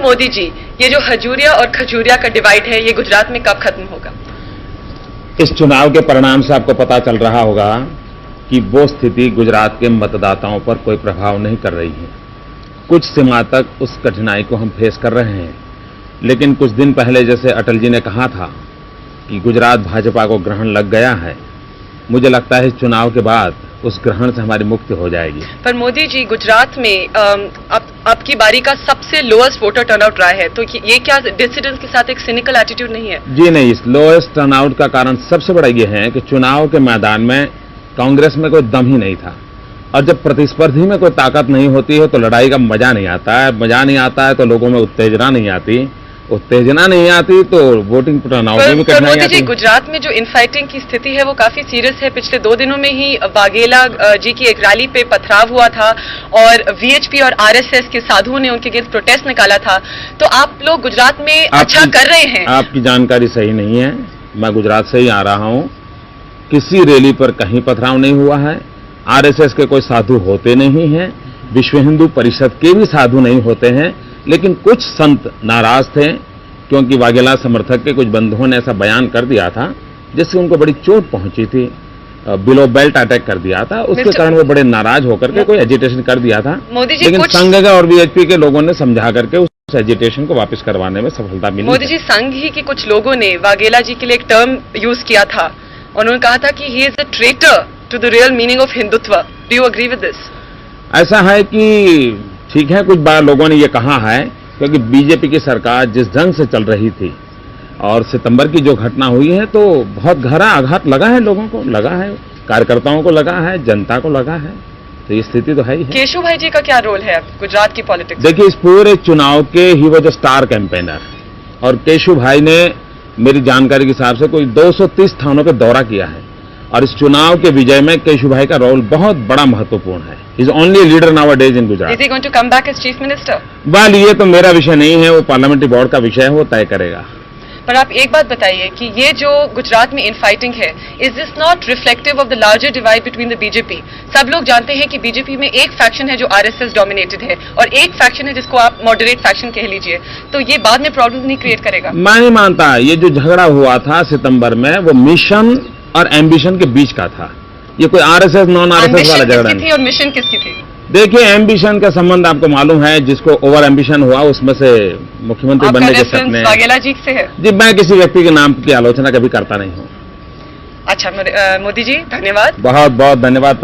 मोदी जी, ये जो हजूरिया और खजूरिया का डिवाइड है, ये गुजरात में कब खत्म होगा? इस चुनाव के परिणाम से आपको पता चल रहा होगा कि वो स्थिति गुजरात के मतदाताओं पर कोई प्रभाव नहीं कर रही है। कुछ सीमा तक उस कठिनाई को हम फेस कर रहे हैं, लेकिन कुछ दिन पहले जैसे अटल जी ने कहा था कि गुजरात भाजपा को ग्रहण लग गया है, मुझे लगता है इस चुनाव के बाद उस ग्रहण से हमारी मुक्ति हो जाएगी। पर मोदी जी, गुजरात में आपकी बारी का सबसे लोएस्ट वोटर टर्नआउट रहा है, तो ये क्या डिसिडेंट्स के साथ एक सिनिकल एटीट्यूड नहीं है? जी नहीं, इस लोएस्ट टर्नआउट का कारण सबसे बड़ा ये है कि चुनाव के मैदान में कांग्रेस में कोई दम ही नहीं था, और जब प्रतिस्पर्धी में कोई ताकत नहीं होती है तो लड़ाई का मजा नहीं आता है। मजा नहीं आता है तो लोगों में उत्तेजना नहीं आती तो वोटिंग टर्नआउट में भी कठिनाई आती है। गुजरात में जो इनफाइटिंग की स्थिति है वो काफी सीरियस है। पिछले 2 दिनों में ही वाघेला जी की एक रैली पे पथराव हुआ था और वीएचपी और आरएसएस के साधुओं ने उनके अगेंस्ट प्रोटेस्ट निकाला था। तो आप लोग गुजरात में अच्छा कर रहे हैं? आपकी जानकारी सही नहीं है। मैं गुजरात से ही आ रहा हूं, किसी रैली पर कहीं पथराव नहीं हुआ है। आरएसएस के कोई साधु होते नहीं हैं, विश्व हिंदू परिषद के भी साधु नहीं होते हैं, लेकिन कुछ संत नाराज थे क्योंकि वाघेला समर्थक के कुछ बंधुओं ने ऐसा बयान कर दिया था जिससे उनको बड़ी चोट पहुंची थी, बिलो बेल्ट अटैक कर दिया था। उसके कारण वो बड़े नाराज होकर के कोई एजिटेशन कर दिया था, लेकिन संघ और वीएचपी के लोगों ने समझा करके उस एजिटेशन को वापस करवाने में सफलता मिली। मोदी जी, संघ ही के कुछ लोगों ने वाघेला जी के लिए एक टर्म यूज किया था, उन्होंने कहा था कि he is a traitor to the real meaning of Hindutva. Do you agree with this? ऐसा है कि ठीक है, कुछ बार लोगों ने ये कहा है क्योंकि बीजेपी की सरकार जिस ढंग से चल रही थी और सितंबर की जो घटना हुई है तो बहुत गहरा आघात लगा है, लोगों को लगा है, कार्यकर्ताओं को लगा है, जनता को लगा है। तो ये स्थिति तो है ही है। केशव भाई जी का क्या रोल है गुजरात की पॉलिटिक्स? देखिए, इस पूरे चुनाव के ही वो जो स्टार कैंपेनर, और केशव भाई ने मेरी जानकारी के हिसाब से कोई 230 स्थानों पर दौरा किया है, और इस चुनाव के विजय में केशव भाई का रोल बहुत बड़ा महत्वपूर्ण है। He is only leader nowadays in Gujarat. Is he going to come back as chief minister? वाल ये तो मेरा विषय नहीं है, वो पार्लियामेंट्री बोर्ड का विषय है, वो तय करेगा। पर आप एक बात बताइए कि ये जो गुजरात में इनफाइटिंग है, is this not reflective of the larger divide between the BJP? सब लोग जानते हैं कि बीजेपी में एक फैक्शन है जो आरएसएस डोमिनेटेड है और एक फैक्शन है जिसको आप मॉडरेट फैक्शन कह लीजिए, तो ये बाद में प्रॉब्लम नहीं क्रिएट करेगा? मैं नहीं मानता। ये जो झगड़ा हुआ था सितंबर में, वो मिशन और एम्बिशन के बीच का था। ये कोई आरएसएस नॉन आरएसएस वाला झगड़ा नहीं। और मिशन किसकी थी? देखिए, एम्बिशन का संबंध आपको मालूम है, जिसको ओवर एम्बिशन हुआ उसमें से मुख्यमंत्री बनने के सपने वाघेला जी से है। जी, मैं किसी व्यक्ति के नाम की आलोचना कभी करता नहीं हूँ। अच्छा मोदी जी, धन्यवाद। बहुत बहुत धन्यवाद।